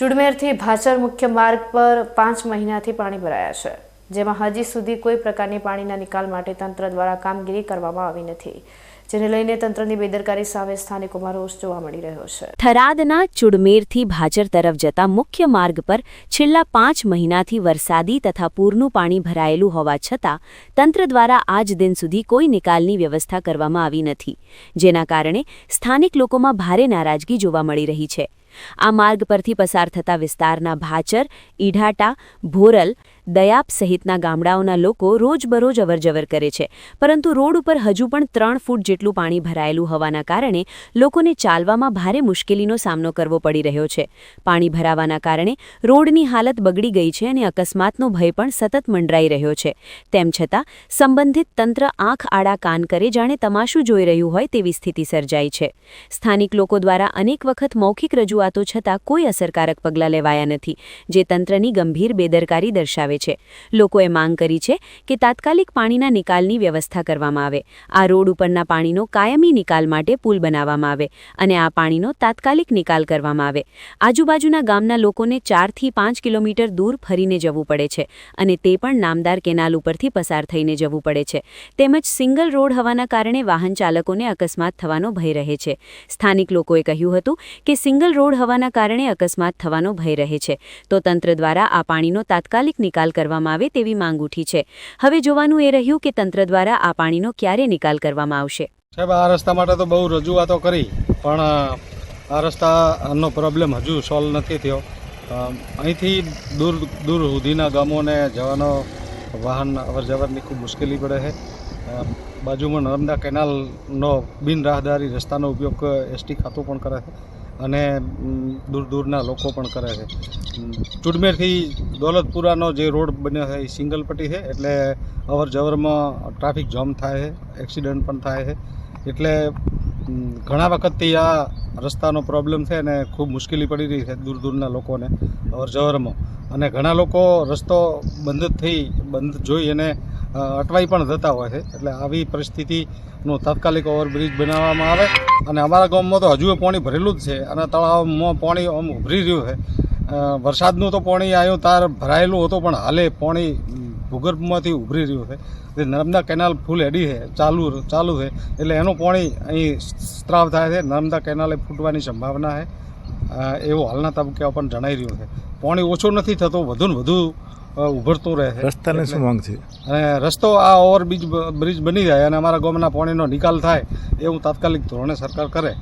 ચુડમેરથી ભાચર મુખ્ય માર્ગ પર 5 મહિનાથી પાણી ભરાયા છે, જેમાં હજી સુધી કોઈ પ્રકારની પાણીના નિકાલ માટે તંત્ર દ્વારા કામગીરી કરવામાં આવી નથી, જેને લઈને તંત્રની બેદરકારી સામે સ્થાનિકોમાં રોષ જોવા મળી રહ્યો છે। થરાદના ચુડમેરથી ભાચર તરફ જતા મુખ્ય માર્ગ પર છેલ્લા 5 મહિનાથી વરસાદી તથા પૂરનું પાણી ભરાયેલું હોવા છતાં તંત્ર દ્વારા આજ દિન સુધી કોઈ નિકાલની વ્યવસ્થા કરવામાં આવી નથી, જેના કારણે સ્થાનિક લોકોમાં ભારે નારાજગી જોવા મળી રહી છે। આ માર્ગ પરથી પસાર થતા વિસ્તારના ભાચર, ઈઢાટા, ભોરલ, દયાપ સહિતના ગામડાઓના લોકો રોજબરોજ અવરજવર કરે છે, પરંતુ રોડ ઉપર હજુ પણ 3 ફૂટ જેટલું પાણી ભરાયેલું હોવાના કારણે લોકોને ચાલવામાં ભારે મુશ્કેલીનો સામનો કરવો પડી રહ્યો છે। પાણી ભરાવાના કારણે રોડની હાલત બગડી ગઈ છે અને અકસ્માતનો ભય પણ સતત મંડરાઈ રહ્યો છે। તેમ છતાં સંબંધિત તંત્ર આંખ આડા કાન કરે જાણે તમાશું જોઈ રહ્યું હોય તેવી સ્થિતિ સર્જાઈ છે। સ્થાનિક લોકો દ્વારા અનેક વખત મૌખિક રજૂઆતો છતાં કોઈ અસરકારક પગલાં લેવાયા નથી, જે તંત્રની ગંભીર બેદરકારી દર્શાવે છે। લોકોએ માંગ કરી છે કે તાત્કાલિક પાણીના નિકાલની વ્યવસ્થા કરવામાં આવે, આ રોડ ઉપરના પાણીનો કાયમી નિકાલ માટે પુલ બનાવવામાં આવે અને આ પાણીનો તાત્કાલિક નિકાલ કરવામાં આવે। આજુબાજુના ગામના લોકોને 4 થી 5 કિલોમીટર દૂર ફરીને જવું પડે છે અને તે પણ નામદાર કેનાલ ઉપરથી પસાર થઈને જવું પડે છે। તેમજ સિંગલ રોડ હોવાના કારણે વાહન ચાલકોને અકસ્માત થવાનો ભય રહે છે। સ્થાનિક લોકોએ કહ્યું હતું કે સિંગલ રોડ હોવાના કારણે અકસ્માત થવાનો ભય રહે છે, તો તંત્ર દ્વારા આ પાણીનો તાત્કાલિક નિકાલ કરવામાં આવે તેવી માંગ ઉઠી છે। હવે જોવાનું એ રહ્યું કે તંત્ર દ્વારા આ પાણીનો ક્યારે નિકાલ કરવામાં આવશે। સાહેબ, આ રસ્તા માટે તો બહુ રજૂઆતો કરી, પણ આ રસ્તાનો પ્રોબ્લેમ હજુ સોલ્વ નથી થયો। અહીંથી દૂર સુધીના ગામોને જવાનો વાહન અવરજવરની ખૂબ મુશ્કેલી પડે છે। બાજુમાં નર્મદા કેનાલનો બિન રાહદારી રસ્તાનો ઉપયોગ એસટી ખાતું પણ કરે છે અને દૂરના લોકો પણ કરે છે। ચુડમેરથી દોલતપુરાનો જે રોડ બન્યો છે એ સિંગલ પટ્ટી છે, એટલે અવરજવરમાં ટ્રાફિક જામ થાય છે, એક્સિડન્ટ પણ થાય છે। એટલે ઘણા વખતથી આ રસ્તાનો પ્રોબ્લેમ છે અને ખૂબ મુશ્કેલી પડી રહી છે દૂરના લોકોને અવરજવરમાં, અને ઘણા લોકો રસ્તો બંધ જોઈ અને અટવાઈ પણ જતા હોય છે। એટલે આવી પરિસ્થિતિનું તાત્કાલિક ઓવરબ્રિજ બનાવવામાં આવે અને અમારા ગામમાં તો હજુ પાણી ભરેલું જ છે અને તળાવમાં પાણી આમ ઉભરી રહ્યું છે। વરસાદનું તો પાણી આવ્યું તાર ભરાયેલું હતું, પણ હાલે પાણી ભૂગર્ભમાંથી ઉભરી રહ્યું છે। તે નર્મદા કેનાલ ફૂલ હેડી છે, ચાલુ છે, એટલે એનું પાણી અહીં સ્ત્રાવ થાય છે। નર્મદા કેનાલે ફૂટવાની સંભાવના છે એવું હાલના તબક્કે પણ જણાઈ રહ્યું છે। પાણી ઓછું નથી થતું, વધુ ને વધુ ઉભરતું રહે છે। રસ્તાની શું માંગ છે? અને રસ્તો આ ઓવરબ્રિજ બની જાય અને અમારા ગામના પાણીનો નિકાલ થાય એવું તાત્કાલિક ધોરણે સરકાર કરે।